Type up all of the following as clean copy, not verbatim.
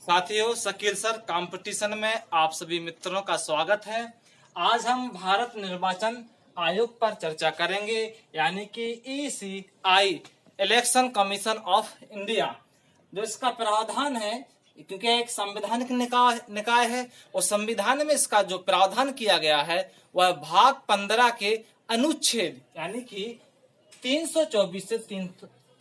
साथियों, Shakeel sir competition में आप सभी मित्रों का स्वागत है। आज हम भारत निर्वाचन आयोग पर चर्चा करेंगे, यानी कि ECI election commission of India. जो इसका प्रावधान है, क्योंकि एक संवैधानिक निकाय है और संविधान में इसका जो प्रावधान किया गया है वह भाग 15 के अनुच्छेद यानी कि 324 से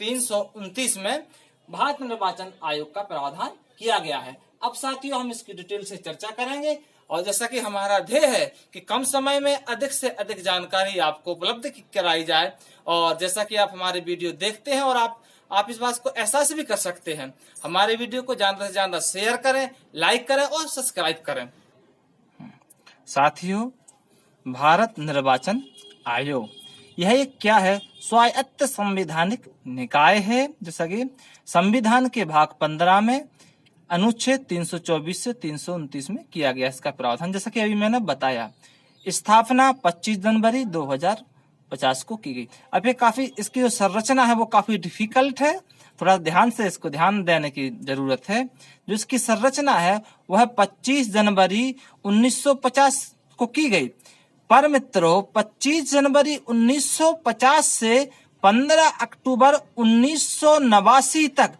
329 में भारत निर्वाचन आयोग का प्रावधान किया गया है। अब साथियों, हम इसकी डिटेल से चर्चा करेंगे और जैसा कि हमारा ध्येय है कि कम समय में अधिक से अधिक जानकारी आपको उपलब्ध कराई जाए, और जैसा कि आप हमारे वीडियो देखते हैं और आप इस बात को एहसास भी कर सकते हैं, हमारे वीडियो को ज्यादा से ज्यादा शेयर करें, लाइक करें और सब्सक्राइब करें। साथियों, भारत निर्वाचन आयोग यह एक क्या है? स्वायत्त संवैधानिक निकाय है। जैसा कि संविधान के भाग 15 में अनुच्छेद 324 से 329 में किया गया इसका प्रावधान। जैसा कि अभी मैंने बताया, स्थापना 25 जनवरी 2050 को की गई। अब ये काफी, इसकी जो संरचना है वो काफी डिफिकल्ट है, थोड़ा ध्यान से इसको ध्यान देने की जरूरत है। जो इसकी संरचना है वह 25 जनवरी 1950 को की गई। पर मित्रों, 25 जनवरी 1950 से 15 अक्टूबर 1989 तक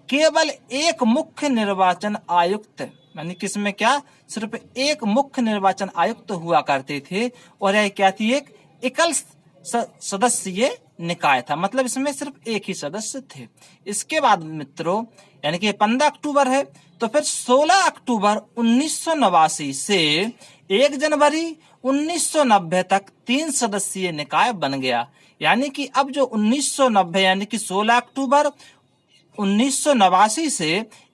केवल एक मुख्य निर्वाचन आयुक्त, यानी किसमें क्या, सिर्फ एक मुख्य निर्वाचन आयुक्त हुआ करते थे, और यह क्या थी? एक एकल सदस्यीय निकाय था, मतलब इसमें सिर्फ एक ही सदस्य थे। इसके बाद मित्रों, यानी कि 15 अक्टूबर है, तो फिर 16 अक्टूबर 1989 से 1 जनवरी 1990 तक 3 सदस्यीय निकाय बन गया। यानी कि अब जो 1990 यानी कि 16 अक्टूबर 1989 से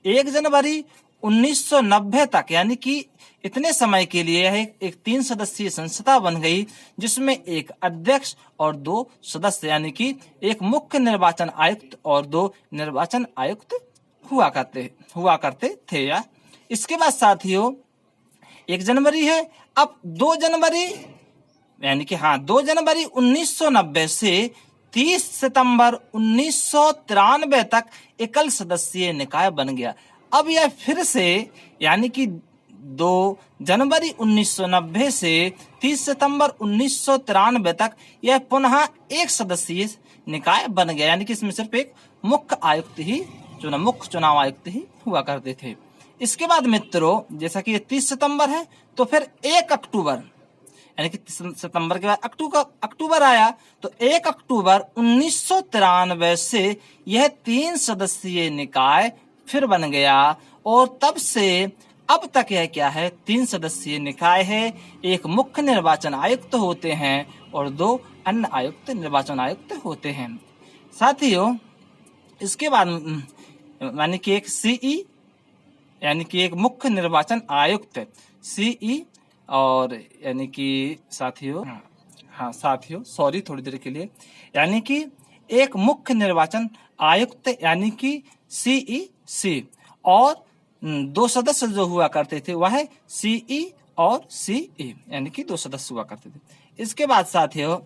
1 जनवरी 1990 तक, यानी कि इतने समय के लिए यह एक 3 सदस्यीय संस्था बन गई, जिसमें एक अध्यक्ष और 2 सदस्य, यानी कि एक मुख्य निर्वाचन आयुक्त और 2 निर्वाचन आयुक्त हुआ करते थे। या इसके बाद साथियों, 1 जनवरी है, अब 2 जनवरी यानी कि 2 जनवरी 1990 से 30 सितंबर 1993 तक एकल सदस्यीय निकाय बन गया। अब यह फिर से, यानी कि 2 जनवरी 1990 से 30 सितंबर 1993 तक यह पुनः एक सदस्यीय निकाय बन गया, यानी कि इसमें सिर्फ एक मुख्य चुनाव आयुक्त ही हुआ करते थे। इसके बाद मित्रों, जैसा कि ये 30 सितंबर है, तो फिर 1 अक्टूबर, यानी कि सितंबर के बाद अक्टूबर आया, तो 1 अक्टूबर 1993 से यह 3 सदस्यीय निकाय फिर बन गया, और तब से अब तक यह क्या है? 3 सदस्यीय निकाय है। एक मुख्य निर्वाचन आयुक्त होते हैं और 2 अन्य निर्वाचन आयुक्त होते हैं। साथियों, इसके बाद यानी कि एक CE, यानी कि एक मुख्य निर्वाचन आयुक्त CE, और यानी कि साथियों सॉरी थोड़ी देर के लिए, यानी कि एक मुख्य निर्वाचन आयुक्त यानी कि CEC, और 2 सदस्य जो हुआ करते थे वह है CE और CE, यानी कि 2 सदस्य हुआ करते थे। इसके बाद साथियों,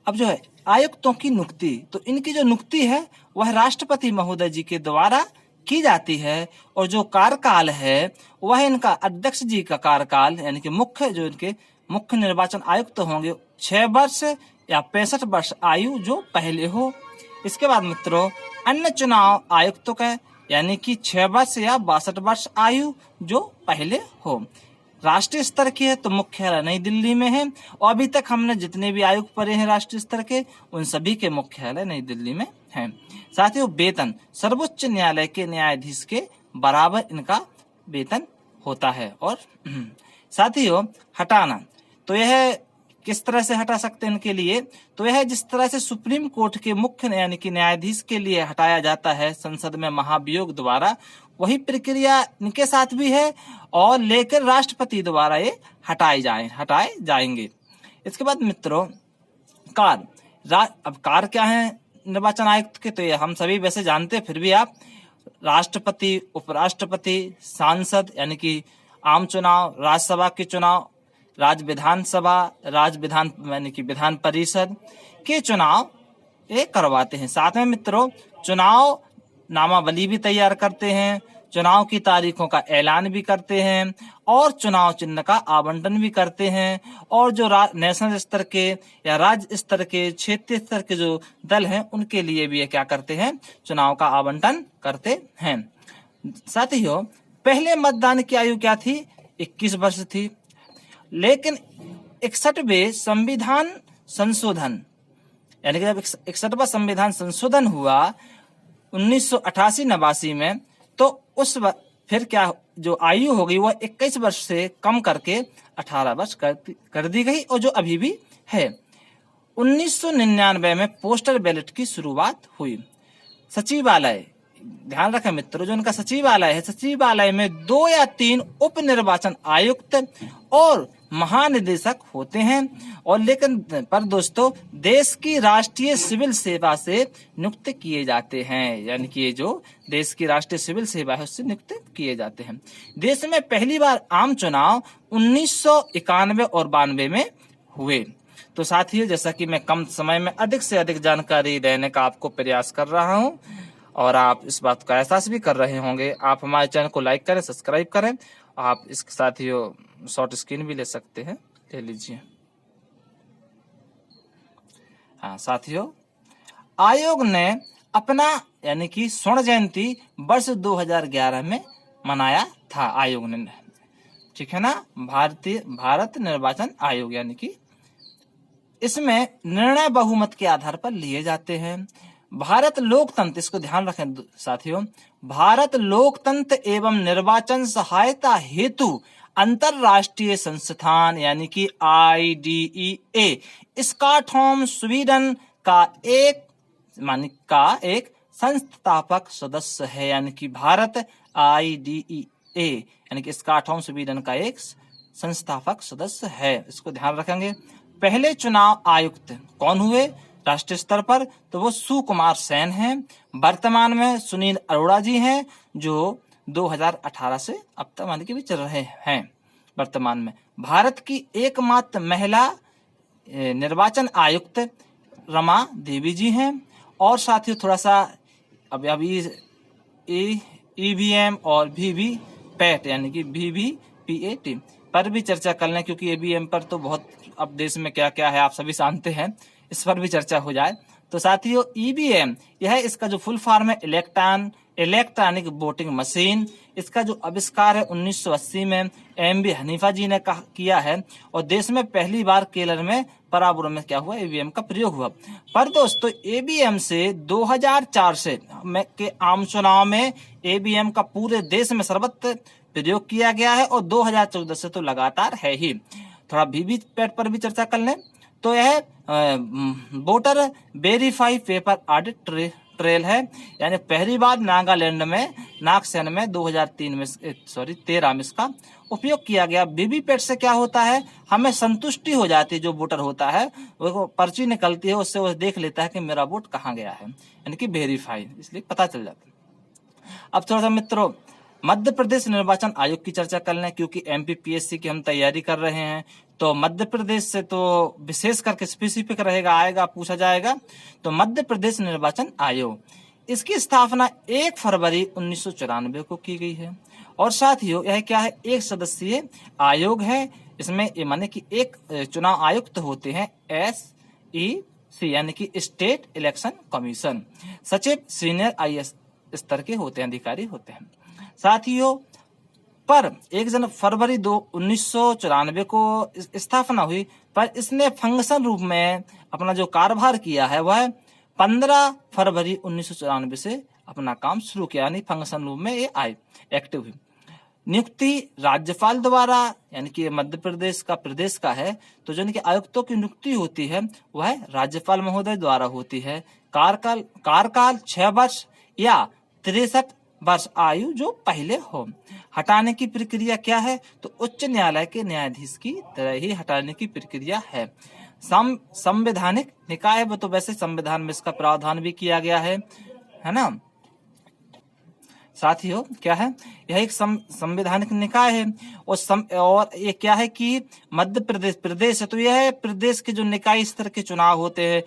अब जो है आयुक्तों की नियुक्ति, तो इनकी जो नियुक्ति है वह राष्ट्रपति महोदय जी के द्वारा की जाती है, और जो कार्यकाल है वह इनका अध्यक्ष जी का कार्यकाल, यानी कि इनके मुख्य निर्वाचन आयुक्त होंगे 6 वर्ष या 65 वर्ष आयु जो पहले हो। इसके बाद मित्रों, अन्य चुनाव आयुक्तों का, यानी कि 6 वर्ष या 62 वर्ष आयु जो पहले हो। राष्ट्रीय स्तर की है तो मुख्यालय नई दिल्ली में है, और अभी तक हमने जितने भी आयुक्त पढ़े हैं राष्ट्रीय स्तर के, उन सभी के मुख्यालय नई दिल्ली में है। साथियों, वेतन सर्वोच्च न्यायालय के न्यायाधीश के बराबर इनका वेतन होता है। और साथियों, हटाना, तो यह किस तरह से हटा सकते हैं इनके लिए? तो यह जिस तरह से सुप्रीम कोर्ट के मुख्य यानी कि न्यायाधीश के लिए हटाया जाता है संसद में महाभियोग द्वारा, वही प्रक्रिया इनके साथ भी है, और लेकर राष्ट्रपति द्वारा ये हटाए जाएंगे। इसके बाद मित्रों, अब कार्य क्या है निर्वाचन आयुक्त के? तो ये हम सभी वैसे जानते हैं, फिर भी आप राष्ट्रपति, उपराष्ट्रपति, सांसद यानी कि आम चुनाव, राज्यसभा के चुनाव, राज्य विधानसभा, यानी कि विधान परिषद के चुनाव ये करवाते हैं। साथ में मित्रों, चुनाव नामावली भी तैयार करते हैं, चुनाव की तारीखों का ऐलान भी करते हैं और चुनाव चिन्ह का आवंटन भी करते हैं। और जो नेशनल स्तर के या राज्य स्तर के, क्षेत्रीय स्तर के जो दल हैं उनके लिए भी ये क्या करते हैं, चुनाव का आवंटन करते हैं। साथियों, पहले मतदान की आयु क्या थी, 21 वर्ष थी। लेकिन 61वें संविधान संशोधन, यानी कि जब 61वां संविधान संशोधन हुआ 1988-89 में, तो उस फिर क्या जो आयु हो गई वह 21 वर्ष से कम करके 18 वर्ष कर दी गई, और जो अभी भी है। 1999 में पोस्टल बैलेट की शुरुआत हुई। सचिवालय, ध्यान रखें मित्रों, जो उनका सचिवालय है, सचिवालय में 2 या 3 उप निर्वाचन आयुक्त और महानिदेशक होते हैं। और लेकिन पर दोस्तों, देश की राष्ट्रीय सिविल सेवा से नियुक्त किए जाते हैं, यानी कि ये जो देश की राष्ट्रीय सिविल सेवा है उससे नियुक्त किए जाते हैं। देश में पहली बार आम चुनाव 1991 और 92 में हुए। तो साथियों, जैसा कि मैं कम समय में अधिक से अधिक जानकारी देने का आपको प्रयास कर रहा हूं और आप इस बात का एहसास भी कर रहे होंगे, आप हमारे चैनल को लाइक करें, सब्सक्राइब करें। आप इसके साथियों शॉर्ट स्क्रीन भी ले सकते हैं, ले लीजिए। हाँ साथियों, आयोग ने अपना यानी कि स्वर्ण जयंती वर्ष 2011 में मनाया था आयोग ने, ठीक है ना। भारत निर्वाचन आयोग, यानी कि इसमें निर्णय बहुमत के आधार पर लिए जाते हैं। भारत लोकतंत्र, इसको ध्यान रखें साथियों, भारत लोकतंत्र एवं निर्वाचन सहायता हेतु अंतरराष्ट्रीय संस्थान यानी कि IDEA स्टॉकहोम स्वीडन का एक संस्थापक सदस्य है। यानी कि भारत IDEA यानी कि स्टॉकहोम स्वीडन का एक संस्थापक सदस्य है, इसको ध्यान रखेंगे। पहले चुनाव आयुक्त कौन हुए राष्ट्रीय स्तर पर, तो वो सुकुमार सेन हैं। वर्तमान में सुनील अरोड़ा जी हैं, जो 2018 से अब तक मान के भी चल रहे हैं वर्तमान में। भारत की एकमात्र महिला निर्वाचन आयुक्त रमा देवी जी हैं। और साथियों, थोड़ा सा अभी EVM और VVPAT यानी कि VVPAT पर भी चर्चा कर लें, क्योंकि EVM पर तो बहुत अब देश में क्या क्या है आप सभी जानते हैं, इस पर भी चर्चा हो जाए। तो साथियों, EVM यह है, इसका जो फुल फॉर्म है इलेक्ट्रॉनिक वोटिंग मशीन। इसका जो आविष्कार है 1980 में MB हनीफा जी ने किया है, और देश में पहली बार केरल में पराबुर में क्या हुआ, EVM का प्रयोग हुआ। पर दोस्तों, EVM से 2004 से के आम चुनाव में EVM का पूरे देश में सर्वत्र प्रयोग किया गया है, और 2014 से तो लगातार है ही। थोड़ा VVPAT पर भी चर्चा कर लें, तो यह voter verify paper audit trail है। यानी पहली बार नागालैंड में नागसेन में 13 में इसका उपयोग किया गया। VVPAT से क्या होता है, हमें संतुष्टि हो जाती है, जो वोटर होता है वो पर्ची निकलती है, उससे वो देख लेता है कि मेरा वोट कहाँ गया है, यानी कि वेरीफाई, इसलिए पता चल जाता है। अब थोड़ा सा मित्रों, मध्य प्रदेश निर्वाचन आयोग की चर्चा कर लें, क्योंकि MPPSC की हम तैयारी कर रहे हैं, तो मध्य प्रदेश से तो विशेष करके स्पेसिफिक रहेगा, आएगा, पूछा जाएगा। तो मध्य प्रदेश निर्वाचन आयोग, इसकी स्थापना 1 फरवरी 1994 को की गई है। और साथियों, यह क्या है, एक सदस्यीय आयोग है। इसमें माने कि एक चुनाव आयुक्त होते हैं, SEC यानी कि स्टेट इलेक्शन कमीशन। सचिव सीनियर IAS स्तर के होते हैं, अधिकारी होते हैं। साथियों, पर 1 फरवरी 1994 को स्थापना हुई, पर इसने फंक्शन रूप में अपना जो कार्यभार किया है वह 15 फरवरी 1994 से अपना काम शुरू किया, यानी फंक्शन रूप में ये एक्टिव हुई। नियुक्ति राज्यपाल द्वारा, यानी कि मध्य प्रदेश का प्रदेश का है, तो जो इनके आयुक्तों की नियुक्ति होती है वह राज्यपाल महोदय द्वारा होती है। कार्यकाल 6 वर्ष या 63 वर्ष आयु जो पहले हो। हटाने की प्रक्रिया क्या है, तो उच्च न्यायालय के न्यायाधीश की तरह ही हटाने की प्रक्रिया है। संवैधानिक निकाय है, तो वैसे संविधान में इसका प्रावधान भी किया गया है ना साथियों। क्या है, यह एक संवैधानिक निकाय है। और ये क्या है कि मध्य प्रदेश है, तो यह प्रदेश के जो निकाय स्तर के चुनाव होते हैं,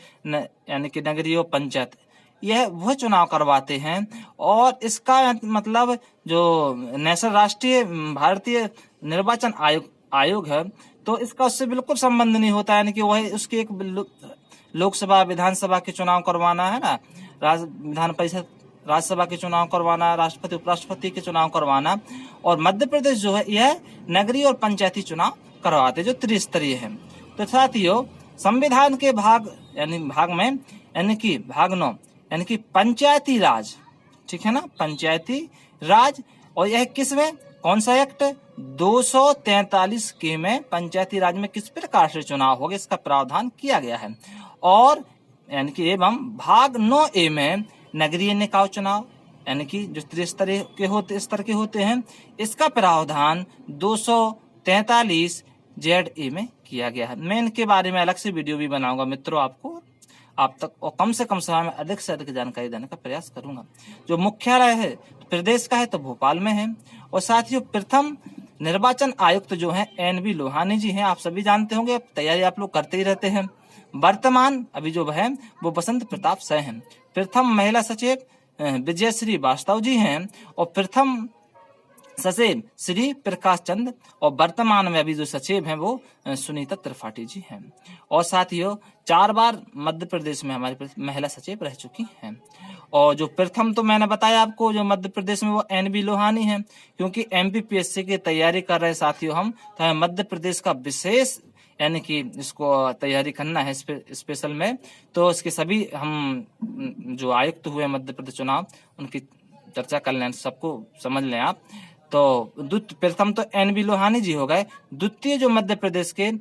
यानी कि नगरीय पंचायत, यह वह चुनाव करवाते हैं। और इसका मतलब जो नेशनल राष्ट्रीय भारतीय निर्वाचन आयोग है, तो इसका उससे बिल्कुल संबंध नहीं होता, यानी कि वह उसके एक लोकसभा विधानसभा के चुनाव करवाना है ना, विधान परिषद राज्यसभा के चुनाव करवाना, राष्ट्रपति उपराष्ट्रपति के चुनाव करवाना। और मध्य प्रदेश जो है यह नगरीय और पंचायती चुनाव करवाते जो त्रिस्तरीय है। तो साथियों, संविधान के भाग में भाग 9 यानी कि पंचायती राज, ठीक है ना, पंचायती राज। और यह किस में, कौन सा एक्ट, 243 के में पंचायती राज में किस प्रकार से चुनाव होगा इसका प्रावधान किया गया है। और यानी कि एवं भाग 9A में नगरीय निकाय चुनाव यानी कि जो त्रिस्तरीय के स्तर के होते हैं, इसका प्रावधान 243 ZA में किया गया है। मैं इनके बारे में अलग से वीडियो भी बनाऊंगा मित्रों, आप तक और कम से कम समय में अधिक से अधिक जानकारी देने का प्रयास करूंगा। जो मुख्यालय है प्रदेश का है तो भोपाल में है। और साथियों, प्रथम निर्वाचन आयुक्त जो है NV लोहानी जी हैं, आप सभी जानते होंगे, तैयारी आप लोग करते ही रहते हैं। वर्तमान अभी जो है वो बसंत प्रताप सिंह हैं। प्रथम महिला सचिव विजयश्री वास्तव जी हैं। और प्रथम सचिव श्री प्रकाश चंद। और वर्तमान में अभी जो सचिव हैं वो सुनीता त्रिपाठी जी हैं। और साथियों, 4 बार मध्य प्रदेश में हमारी महिला सचिव रह चुकी हैं। और जो प्रथम तो मैंने बताया आपको जो मध्य प्रदेश में वो NV लोहानी है, क्योंकि MPPSC की तैयारी कर रहे साथियों हम, तो मध्य प्रदेश का विशेष यानी कि इसको तैयारी करना है स्पेशल में। तो इसके सभी हम जो आयुक्त हुए मध्य प्रदेश चुनाव उनकी चर्चा कर लें, सबको समझ लें आप। तो प्रथम तो NV लोहानी जी हो गए। द्वितीय जो मध्य प्रदेश के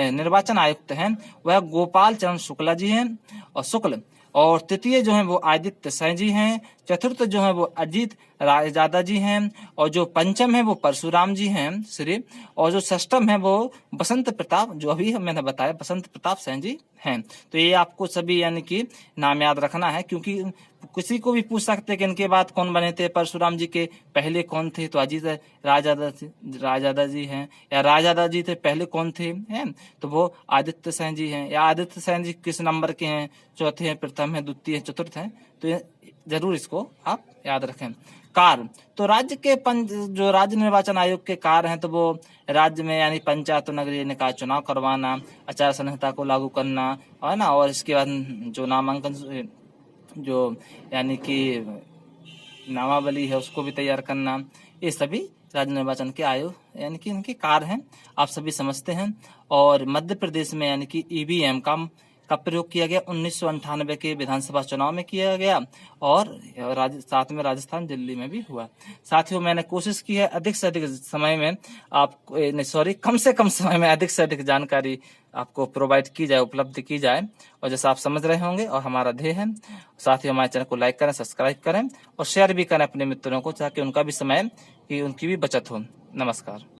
निर्वाचन आयुक्त हैं वह गोपाल चरण शुक्ला जी हैं शुक्ल। और तृतीय जो है वो आदित्य सिंह जी हैं। चतुर्थ जो है वो अजीत रायजादा जी हैं। और जो पंचम है वो परशुराम जी हैं श्री। और जो षष्ठम है वो बसंत प्रताप, जो अभी मैंने बताया बसंत प्रताप सिंह जी हैं। तो ये आपको सभी यानी कि नाम याद रखना है, क्योंकि किसी को भी पूछ सकते हैं कि इनके बाद कौन बने थे, परशुराम जी के पहले कौन थे, तो अजीत रायजादा जी हैं। या रायजादा जी थे पहले कौन थे, हैं तो वो आदित्य सिंह जी हैं। या आदित्य सिंह जी किस नंबर के हैं, चौथे हैं, प्रथम है, द्वितीय है, चतुर्थ है। तो जरूर इसको आप याद रखें। कार्य तो राज्य के जो राज्य निर्वाचन आयोग के कार्य हैं, तो वो राज्य में यानी पंचायत और नगरीय निकाय चुनाव करवाना, आचार संहिता को लागू करना है ना। और इसके बाद जो नामांकन जो यानी कि नामावली है उसको भी तैयार करना, ये सभी राज्य निर्वाचन के आयोग यानी कि इनके कार्य हैं, आप सभी समझते हैं। और मध्य प्रदेश में यानी कि EVM का प्रयोग किया गया 1998 के विधानसभा चुनाव में किया गया। और साथ में राजस्थान दिल्ली में भी हुआ। साथियों, मैंने कोशिश की है अधिक से अधिक समय में कम से कम समय में अधिक से अधिक जानकारी आपको प्रोवाइड की जाए, उपलब्ध की जाए। और जैसा आप समझ रहे होंगे और हमारा ध्येय है। साथियों, हमारे चैनल को लाइक करें, सब्सक्राइब करें और शेयर भी करें अपने मित्रों को, ताकि उनका भी समय की उनकी भी बचत हो। नमस्कार।